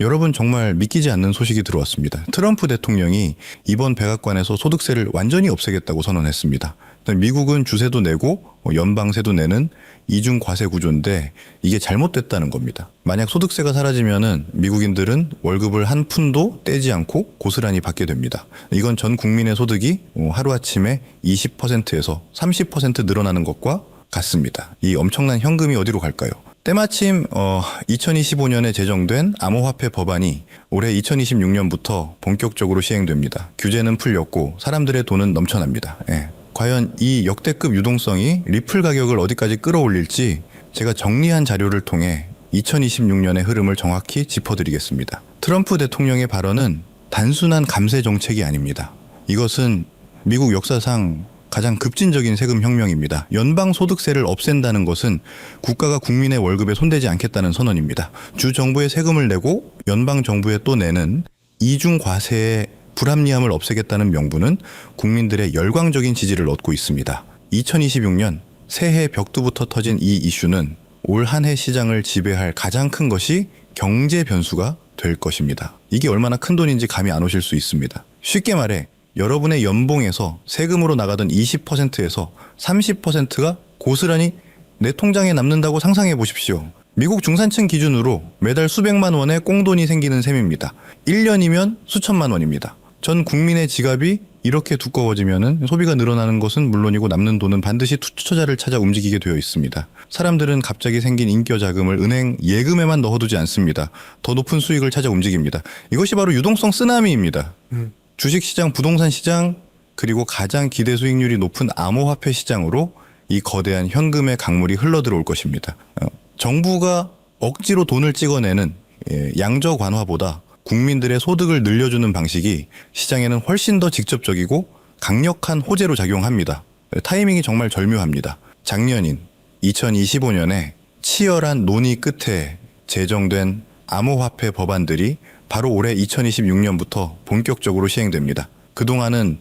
여러분 정말 믿기지 않는 소식이 들어왔습니다. 트럼프 대통령이 이번 백악관에서 소득세를 완전히 없애겠다고 선언했습니다. 미국은 주세도 내고 연방세도 내는 이중 과세 구조인데 이게 잘못됐다는 겁니다. 만약 소득세가 사라지면은 미국인들은 월급을 한 푼도 떼지 않고 고스란히 받게 됩니다. 이건 전 국민의 소득이 하루아침에 20%에서 30% 늘어나는 것과 같습니다. 이 엄청난 현금이 어디로 갈까요? 때마침 2025년에 제정된 암호화폐 법안이 올해 2026년부터 본격적으로 시행됩니다. 규제는 풀렸고 사람들의 돈은 넘쳐납니다. 예. 과연 이 역대급 유동성이 리플 가격을 어디까지 끌어올릴지 제가 정리한 자료를 통해 2026년의 흐름을 정확히 짚어드리겠습니다. 트럼프 대통령의 발언은 단순한 감세 정책이 아닙니다. 이것은 미국 역사상 가장 급진적인 세금 혁명입니다. 연방 소득세를 없앤다는 것은 국가가 국민의 월급에 손대지 않겠다는 선언입니다. 주 정부에 세금을 내고 연방 정부에 또 내는 이중 과세의 불합리함을 없애겠다는 명분은 국민들의 열광적인 지지를 얻고 있습니다. 2026년 새해 벽두부터 터진 이 이슈는 올 한 해 시장을 지배할 가장 큰 것이 경제 변수가 될 것입니다. 이게 얼마나 큰 돈인지 감이 안 오실 수 있습니다. 쉽게 말해 여러분의 연봉에서 세금으로 나가던 20%에서 30%가 고스란히 내 통장에 남는다고 상상해 보십시오. 미국 중산층 기준으로 매달 수백만 원의 꽁돈이 생기는 셈입니다. 1년이면 수천만 원입니다. 전 국민의 지갑이 이렇게 두꺼워지면은 소비가 늘어나는 것은 물론이고 남는 돈은 반드시 투자자를 찾아 움직이게 되어 있습니다. 사람들은 갑자기 생긴 인겨 자금을 은행 예금에만 넣어두지 않습니다. 더 높은 수익을 찾아 움직입니다. 이것이 바로 유동성 쓰나미입니다. 주식시장, 부동산 시장, 그리고 가장 기대 수익률이 높은 암호화폐 시장으로 이 거대한 현금의 강물이 흘러들어올 것입니다. 정부가 억지로 돈을 찍어내는 양적 완화보다 국민들의 소득을 늘려주는 방식이 시장에는 훨씬 더 직접적이고 강력한 호재로 작용합니다. 타이밍이 정말 절묘합니다. 작년인 2025년에 치열한 논의 끝에 제정된 암호화폐 법안들이 바로 올해 2026년부터 본격적으로 시행됩니다. 그동안은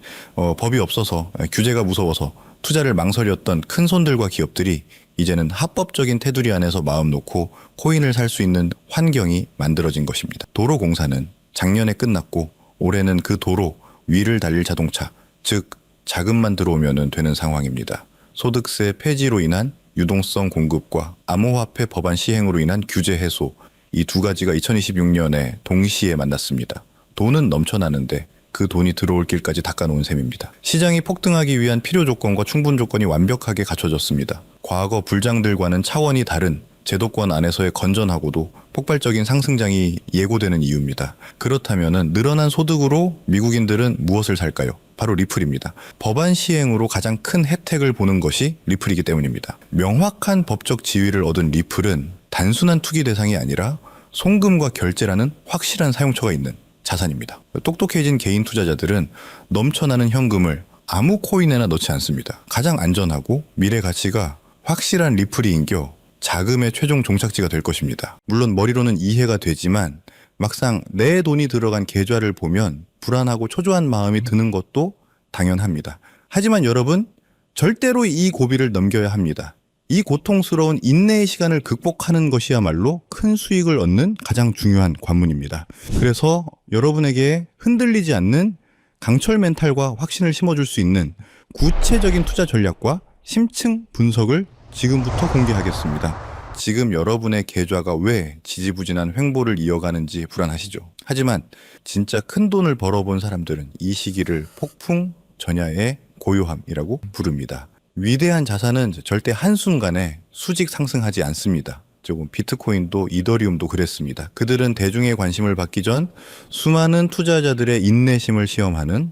법이 없어서 규제가 무서워서 투자를 망설였던 큰 손들과 기업들이 이제는 합법적인 테두리 안에서 마음 놓고 코인을 살 수 있는 환경이 만들어진 것입니다. 도로공사는 작년에 끝났고 올해는 그 도로 위를 달릴 자동차, 즉 자금만 들어오면 되는 상황입니다. 소득세 폐지로 인한 유동성 공급과 암호화폐 법안 시행으로 인한 규제 해소, 이 두 가지가 2026년에 동시에 만났습니다. 돈은 넘쳐나는데 그 돈이 들어올 길까지 닦아놓은 셈입니다. 시장이 폭등하기 위한 필요 조건과 충분 조건이 완벽하게 갖춰졌습니다. 과거 불장들과는 차원이 다른 제도권 안에서의 건전하고도 폭발적인 상승장이 예고되는 이유입니다. 그렇다면 늘어난 소득으로 미국인들은 무엇을 살까요? 바로 리플입니다. 법안 시행으로 가장 큰 혜택을 보는 것이 리플이기 때문입니다. 명확한 법적 지위를 얻은 리플은 단순한 투기 대상이 아니라 송금과 결제라는 확실한 사용처가 있는 자산입니다. 똑똑해진 개인 투자자들은 넘쳐나는 현금을 아무 코인에나 넣지 않습니다. 가장 안전하고 미래 가치가 확실한 리플이인겨 자금의 최종 종착지가 될 것입니다. 물론 머리로는 이해가 되지만 막상 내 돈이 들어간 계좌를 보면 불안하고 초조한 마음이 드는 것도 당연합니다. 하지만 여러분, 절대로 이 고비를 넘겨야 합니다. 이 고통스러운 인내의 시간을 극복하는 것이야말로 큰 수익을 얻는 가장 중요한 관문입니다. 그래서 여러분에게 흔들리지 않는 강철 멘탈과 확신을 심어줄 수 있는 구체적인 투자 전략과 심층 분석을 지금부터 공개하겠습니다. 지금 여러분의 계좌가 왜 지지부진한 횡보를 이어가는지 불안하시죠? 하지만 진짜 큰 돈을 벌어본 사람들은 이 시기를 폭풍 전야의 고요함이라고 부릅니다. 위대한 자산은 절대 한순간에 수직 상승하지 않습니다. 조금 비트코인도 이더리움도 그랬습니다. 그들은 대중의 관심을 받기 전 수많은 투자자들의 인내심을 시험하는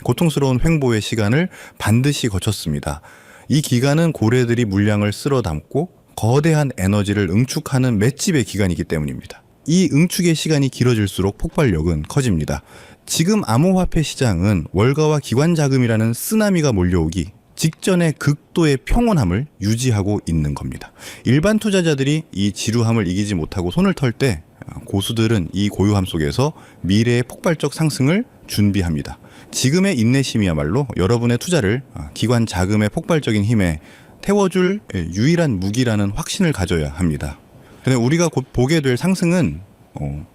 고통스러운 횡보의 시간을 반드시 거쳤습니다. 이 기간은 고래들이 물량을 쓸어 담고 거대한 에너지를 응축하는 맷집의 기간이기 때문입니다. 이 응축의 시간이 길어질수록 폭발력은 커집니다. 지금 암호화폐 시장은 월가와 기관 자금이라는 쓰나미가 몰려오기 직전의 극도의 평온함을 유지하고 있는 겁니다. 일반 투자자들이 이 지루함을 이기지 못하고 손을 털 때 고수들은 이 고요함 속에서 미래의 폭발적 상승을 준비합니다. 지금의 인내심이야말로 여러분의 투자를 기관 자금의 폭발적인 힘에 태워줄 유일한 무기라는 확신을 가져야 합니다. 근데 우리가 곧 보게 될 상승은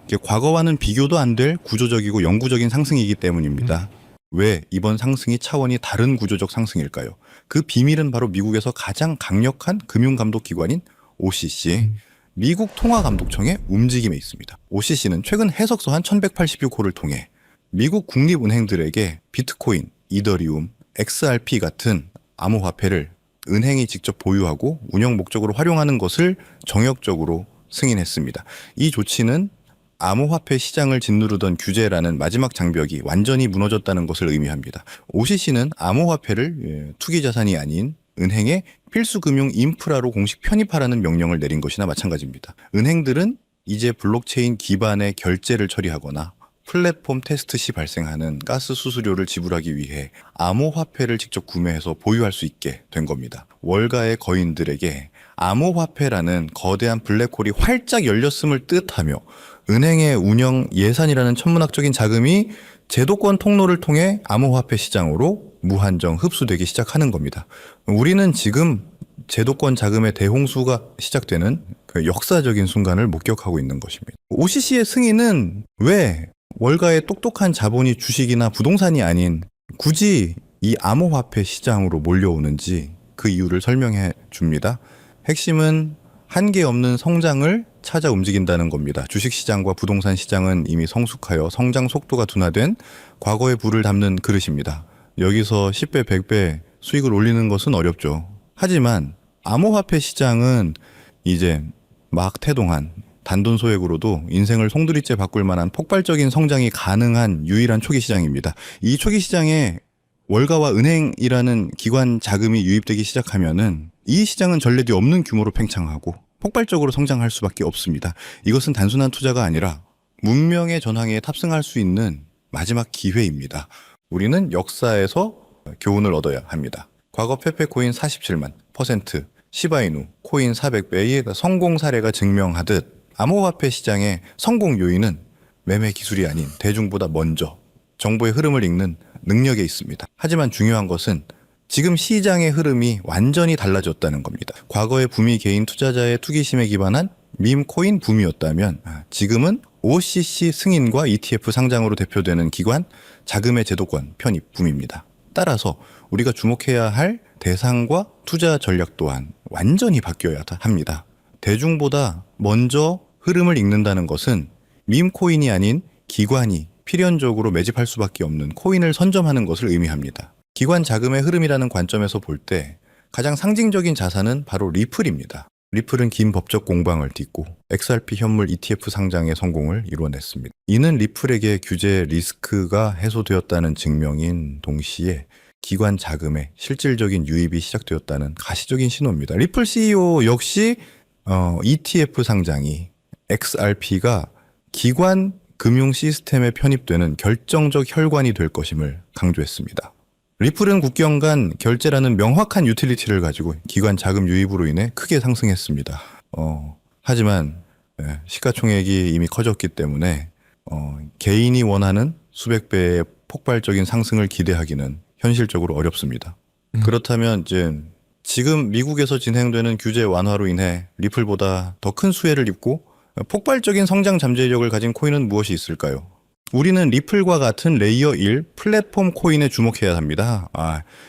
이게 과거와는 비교도 안 될 구조적이고 영구적인 상승이기 때문입니다. 왜 이번 상승이 차원이 다른 구조적 상승일까요? 그 비밀은 바로 미국에서 가장 강력한 금융감독기관인 OCC, 미국 통화감독청의 움직임에 있습니다. OCC는 최근 해석서 한 1186호를 통해 미국 국립은행들에게 비트코인, 이더리움, XRP 같은 암호화폐를 은행이 직접 보유하고 운영 목적으로 활용하는 것을 정역적으로 승인했습니다. 이 조치는 암호화폐 시장을 짓누르던 규제라는 마지막 장벽이 완전히 무너졌다는 것을 의미합니다. OCC는 암호화폐를 투기 자산이 아닌 은행의 필수 금융 인프라로 공식 편입하라는 명령을 내린 것이나 마찬가지입니다. 은행들은 이제 블록체인 기반의 결제를 처리하거나 플랫폼 테스트 시 발생하는 가스 수수료를 지불하기 위해 암호화폐를 직접 구매해서 보유할 수 있게 된 겁니다. 월가의 거인들에게 암호화폐라는 거대한 블랙홀이 활짝 열렸음을 뜻하며 은행의 운영 예산이라는 천문학적인 자금이 제도권 통로를 통해 암호화폐 시장으로 무한정 흡수되기 시작하는 겁니다. 우리는 지금 제도권 자금의 대홍수가 시작되는 그 역사적인 순간을 목격하고 있는 것입니다. OCC의 승인은 왜 월가의 똑똑한 자본이 주식이나 부동산이 아닌 굳이 이 암호화폐 시장으로 몰려오는지 그 이유를 설명해 줍니다. 핵심은 한계 없는 성장을 찾아 움직인다는 겁니다. 주식시장과 부동산 시장은 이미 성숙하여 성장 속도가 둔화된 과거의 부를 담는 그릇입니다. 여기서 10배, 100배 수익을 올리는 것은 어렵죠. 하지만 암호화폐 시장은 이제 막 태동한 단돈 소액으로도 인생을 송두리째 바꿀 만한 폭발적인 성장이 가능한 유일한 초기 시장입니다. 이 초기 시장에 월가와 은행이라는 기관 자금이 유입되기 시작하면은 이 시장은 전례 없는 규모로 팽창하고 폭발적으로 성장할 수밖에 없습니다. 이것은 단순한 투자가 아니라 문명의 전황에 탑승할 수 있는 마지막 기회입니다. 우리는 역사에서 교훈을 얻어야 합니다. 과거 페페코인 47만 %, 시바이누, 코인 400배의 성공 사례가 증명하듯 암호화폐 시장의 성공 요인은 매매 기술이 아닌 대중보다 먼저 정보의 흐름을 읽는 능력에 있습니다. 하지만 중요한 것은 지금 시장의 흐름이 완전히 달라졌다는 겁니다. 과거의 붐이 개인 투자자의 투기심에 기반한 밈 코인 붐이었다면 지금은 OCC 승인과 ETF 상장으로 대표되는 기관 자금의 제도권 편입 붐입니다. 따라서 우리가 주목해야 할 대상과 투자 전략 또한 완전히 바뀌어야 합니다. 대중보다 먼저 흐름을 읽는다는 것은 밈 코인이 아닌 기관이 필연적으로 매집할 수밖에 없는 코인을 선점하는 것을 의미합니다. 기관 자금의 흐름이라는 관점에서 볼 때 가장 상징적인 자산은 바로 리플입니다. 리플은 긴 법적 공방을 딛고 XRP 현물 ETF 상장의 성공을 이뤄냈습니다. 이는 리플에게 규제 리스크가 해소되었다는 증명인 동시에 기관 자금의 실질적인 유입이 시작되었다는 가시적인 신호입니다. 리플 CEO 역시 ETF 상장이 XRP가 기관 금융 시스템에 편입되는 결정적 혈관이 될 것임을 강조했습니다. 리플은 국경 간 결제라는 명확한 유틸리티를 가지고 기관 자금 유입으로 인해 크게 상승했습니다. 하지만 시가총액이 이미 커졌기 때문에 개인이 원하는 수백 배의 폭발적인 상승을 기대하기는 현실적으로 어렵습니다. 그렇다면 이제 지금 미국에서 진행되는 규제 완화로 인해 리플보다 더 큰 수혜를 입고 폭발적인 성장 잠재력을 가진 코인은 무엇이 있을까요? 우리는 리플과 같은 레이어 1 플랫폼 코인에 주목해야 합니다.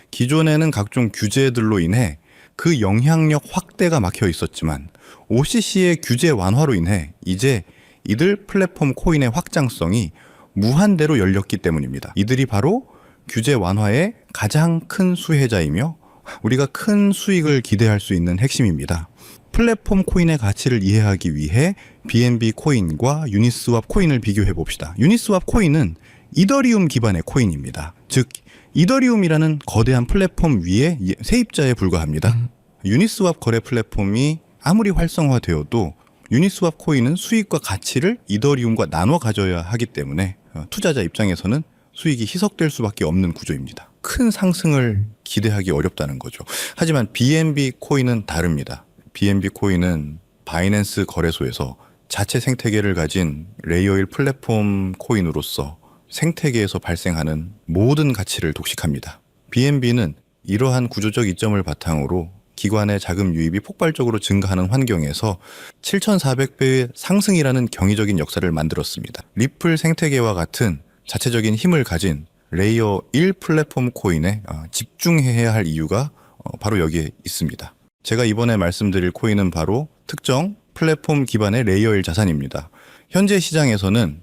기존에는 각종 규제들로 인해 그 영향력 확대가 막혀 있었지만 OCC의 규제 완화로 인해 이제 이들 플랫폼 코인의 확장성이 무한대로 열렸기 때문입니다. 이들이 바로 규제 완화의 가장 큰 수혜자이며 우리가 큰 수익을 기대할 수 있는 핵심입니다. 플랫폼 코인의 가치를 이해하기 위해 BNB 코인과 유니스왑 코인을 비교해 봅시다. 유니스왑 코인은 이더리움 기반의 코인입니다. 즉 이더리움이라는 거대한 플랫폼 위에 세입자에 불과합니다. 유니스왑 거래 플랫폼이 아무리 활성화되어도 유니스왑 코인은 수익과 가치를 이더리움과 나눠 가져야 하기 때문에 투자자 입장에서는 수익이 희석될 수밖에 없는 구조입니다. 큰 상승을 기대하기 어렵다는 거죠. 하지만 BNB 코인은 다릅니다. BNB 코인은 바이낸스 거래소에서 자체 생태계를 가진 레이어 1 플랫폼 코인으로서 생태계에서 발생하는 모든 가치를 독식합니다. BNB는 이러한 구조적 이점을 바탕으로 기관의 자금 유입이 폭발적으로 증가하는 환경에서 7,400배의 상승이라는 경이적인 역사를 만들었습니다. 리플 생태계와 같은 자체적인 힘을 가진 레이어 1 플랫폼 코인에 집중해야 할 이유가 바로 여기에 있습니다. 제가 이번에 말씀드릴 코인은 바로 특정 플랫폼 기반의 레이어 1 자산입니다. 현재 시장에서는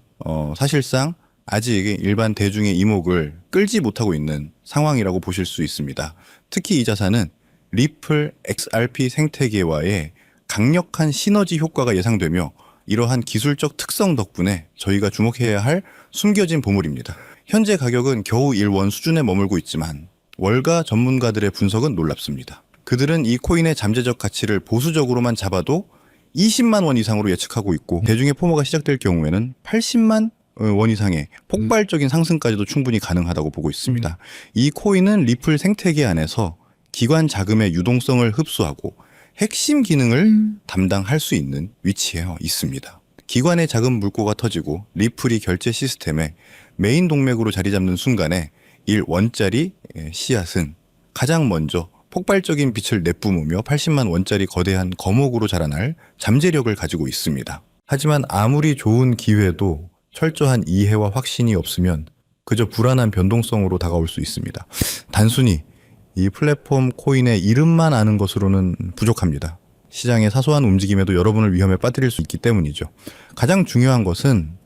사실상 아직 일반 대중의 이목을 끌지 못하고 있는 상황이라고 보실 수 있습니다. 특히 이 자산은 리플 XRP 생태계와의 강력한 시너지 효과가 예상되며 이러한 기술적 특성 덕분에 저희가 주목해야 할 숨겨진 보물입니다. 현재 가격은 겨우 1원 수준에 머물고 있지만 월가 전문가들의 분석은 놀랍습니다. 그들은 이 코인의 잠재적 가치를 보수적으로만 잡아도 20만 원 이상으로 예측하고 있고 대중의 포모가 시작될 경우에는 80만 원 이상의 폭발적인 상승까지도 충분히 가능하다고 보고 있습니다. 이 코인은 리플 생태계 안에서 기관 자금의 유동성을 흡수하고 핵심 기능을 담당할 수 있는 위치에 있습니다. 기관의 자금 물꼬가 터지고 리플이 결제 시스템에 메인 동맥으로 자리 잡는 순간에 1원짜리 씨앗은 가장 먼저 폭발적인 빛을 내뿜으며 80만 원짜리 거대한 거목으로 자라날 잠재력을 가지고 있습니다. 하지만 아무리 좋은 기회도 철저한 이해와 확신이 없으면 그저 불안한 변동성으로 다가올 수 있습니다. 단순히 이 플랫폼 코인의 이름만 아는 것으로는 부족합니다. 시장의 사소한 움직임에도 여러분을 위험에 빠뜨릴 수 있기 때문이죠. 가장 중요한 것은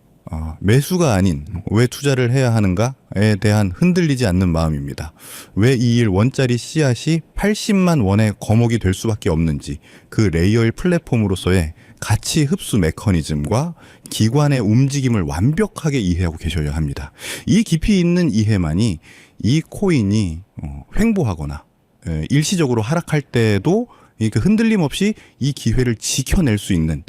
매수가 아닌 왜 투자를 해야 하는가에 대한 흔들리지 않는 마음입니다. 왜 이 1원짜리 씨앗이 80만 원의 거목이 될 수밖에 없는지 그 레이어 1 플랫폼으로서의 가치 흡수 메커니즘과 기관의 움직임을 완벽하게 이해하고 계셔야 합니다. 이 깊이 있는 이해만이 이 코인이 횡보하거나 일시적으로 하락할 때도 그 흔들림 없이 이 기회를 지켜낼 수 있는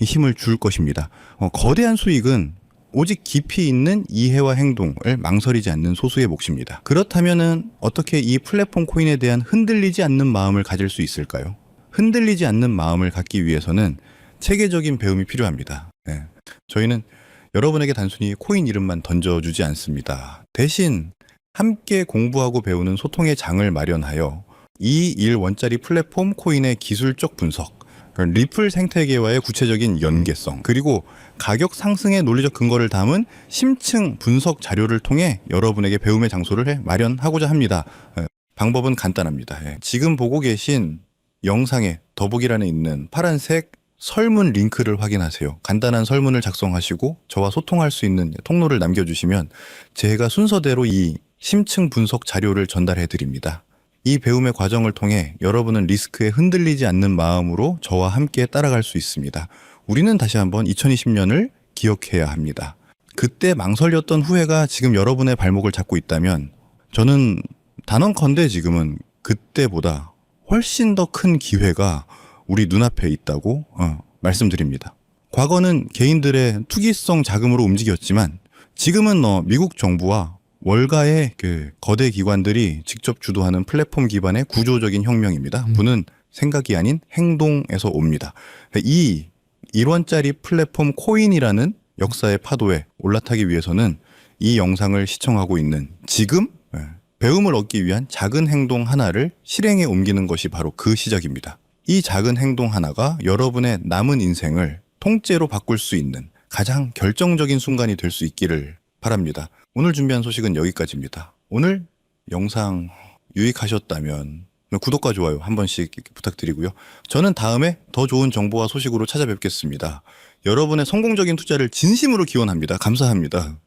힘을 줄 것입니다. 거대한 수익은 오직 깊이 있는 이해와 행동을 망설이지 않는 소수의 몫입니다. 그렇다면은 어떻게 이 플랫폼 코인에 대한 흔들리지 않는 마음을 가질 수 있을까요? 흔들리지 않는 마음을 갖기 위해서는 체계적인 배움이 필요합니다. 저희는 여러분에게 단순히 코인 이름만 던져주지 않습니다. 대신 함께 공부하고 배우는 소통의 장을 마련하여 이 1원짜리 플랫폼 코인의 기술적 분석, 리플 생태계와의 구체적인 연계성, 그리고 가격 상승의 논리적 근거를 담은 심층 분석 자료를 통해 여러분에게 배움의 장소를 마련하고자 합니다. 방법은 간단합니다. 지금 보고 계신 영상의 더보기란에 있는 파란색 설문 링크를 확인하세요. 간단한 설문을 작성하시고 저와 소통할 수 있는 통로를 남겨주시면 제가 순서대로 이 심층 분석 자료를 전달해 드립니다. 이 배움의 과정을 통해 여러분은 리스크에 흔들리지 않는 마음으로 저와 함께 따라갈 수 있습니다. 우리는 다시 한번 2020년을 기억해야 합니다. 그때 망설였던 후회가 지금 여러분의 발목을 잡고 있다면 저는 단언컨대 지금은 그때보다 훨씬 더 큰 기회가 우리 눈앞에 있다고 말씀드립니다. 과거는 개인들의 투기성 자금으로 움직였지만 지금은 미국 정부와 월가의 그 거대 기관들이 직접 주도하는 플랫폼 기반의 구조적인 혁명입니다. 부는 생각이 아닌 행동에서 옵니다. 이 1원짜리 플랫폼 코인이라는 역사의 파도에 올라타기 위해서는 이 영상을 시청하고 있는 지금 배움을 얻기 위한 작은 행동 하나를 실행에 옮기는 것이 바로 그 시작입니다. 이 작은 행동 하나가 여러분의 남은 인생을 통째로 바꿀 수 있는 가장 결정적인 순간이 될 수 있기를 바랍니다. 오늘 준비한 소식은 여기까지입니다. 오늘 영상 유익하셨다면 구독과 좋아요 한 번씩 부탁드리고요. 저는 다음에 더 좋은 정보와 소식으로 찾아뵙겠습니다. 여러분의 성공적인 투자를 진심으로 기원합니다. 감사합니다.